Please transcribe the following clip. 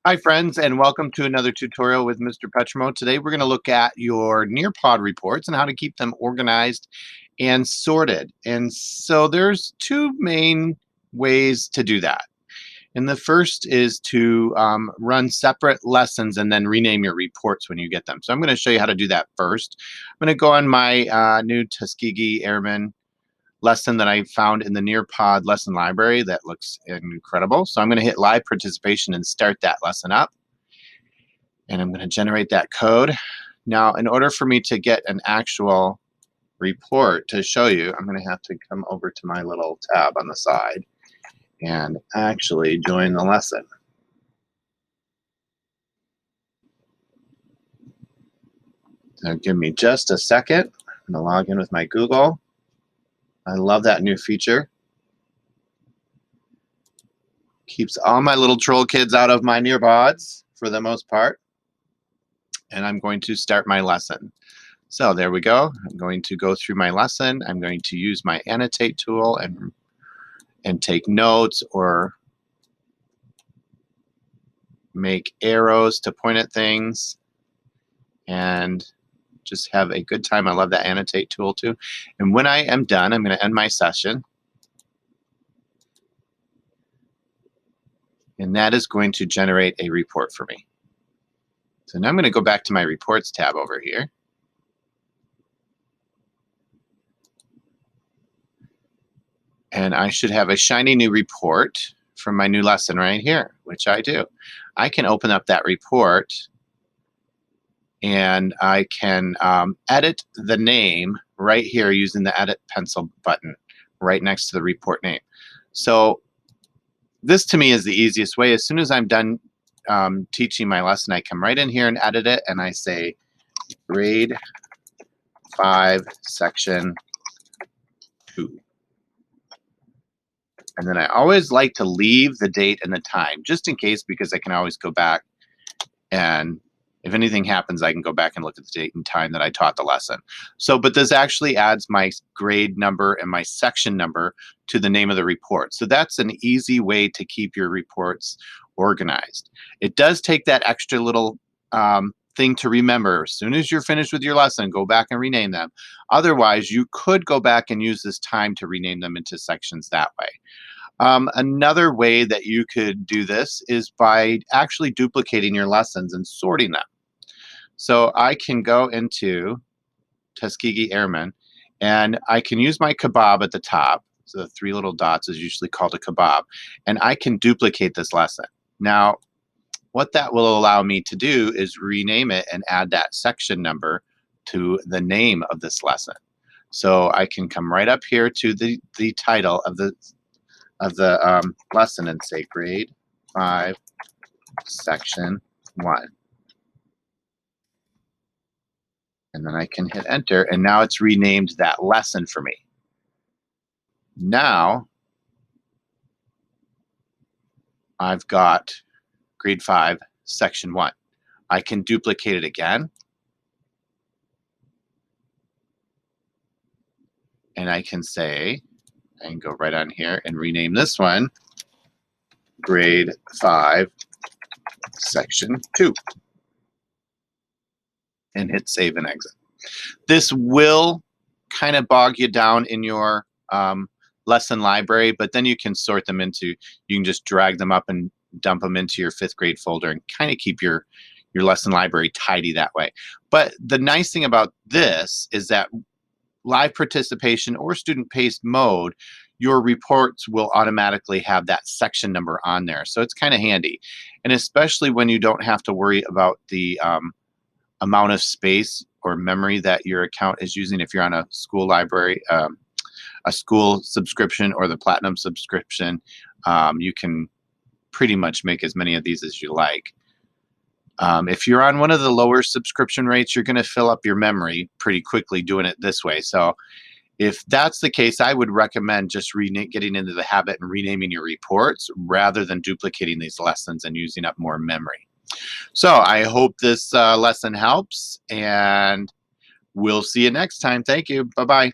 Hi friends, and welcome to another tutorial with Mr. Petrimo. Today we're going to look at your Nearpod reports and how to keep them organized and sorted. And so there's two main ways to do that. And the first is to run separate lessons and then rename your reports when you get them. So I'm going to show you how to do that first. I'm going to go on my new Tuskegee Airmen lesson that I found in the Nearpod lesson library that looks incredible. So I'm going to hit live participation and start that lesson up. And I'm going to generate that code. Now, in order for me to get an actual report to show you, I'm going to have to come over to my little tab on the side and actually join the lesson. So give me just a second. I'm going to log in with my Google. I love that new feature. Keeps all my little troll kids out of my Nearpods for the most part. And I'm going to start my lesson. So there we go. I'm going to go through my lesson. I'm going to use my annotate tool and take notes or make arrows to point at things and just have a good time. I love that annotate tool too. And when I am done, I'm going to end my session. And that is going to generate a report for me. So now I'm going to go back to my reports tab over here. And I should have a shiny new report from my new lesson right here, which I do. I can open up that report and I can edit the name right here using the edit pencil button right next to the report name. So this to me is the easiest way. As soon as I'm done teaching my lesson, I come right in here and edit it, and I say grade 5 section 2. And then I always like to leave the date and the time just in case, because I can always go back, and if anything happens I can go back and look at the date and time that I taught the lesson. So but this actually adds my grade number and my section number to the name of the report. So that's an easy way to keep your reports organized. It does take that extra little thing to remember. As soon as you're finished with your lesson, go back and rename them. Otherwise, you could go back and use this time to rename them into sections that way. Another way that you could do this is by actually duplicating your lessons and sorting them. So I can go into Tuskegee Airmen and I can use my kebab at the top. So the 3 little dots is usually called a kebab, and I can duplicate this lesson. Now, what that will allow me to do is rename it and add that section number to the name of this lesson. So I can come right up here to the title of the lesson and say grade 5 section 1. And then I can hit enter, and now it's renamed that lesson for me. Now I've got grade 5 section 1. I can duplicate it again, and I can say, I can go right on here and rename this one grade 5 section 2 and hit save and exit. This will kind of bog you down in your lesson library, but then you can sort them into, you can just drag them up and dump them into your 5th grade folder and kind of keep your lesson library tidy that way. But the nice thing about this is that live participation or student paced mode, your reports will automatically have that section number on there. So it's kind of handy. And especially when you don't have to worry about the amount of space or memory that your account is using. If you're on a school library, a school subscription or the platinum subscription, you can pretty much make as many of these as you like. If you're on one of the lower subscription rates, you're going to fill up your memory pretty quickly doing it this way. So if that's the case, I would recommend just getting into the habit and renaming your reports rather than duplicating these lessons and using up more memory. So I hope this lesson helps, and we'll see you next time. Thank you. Bye-bye.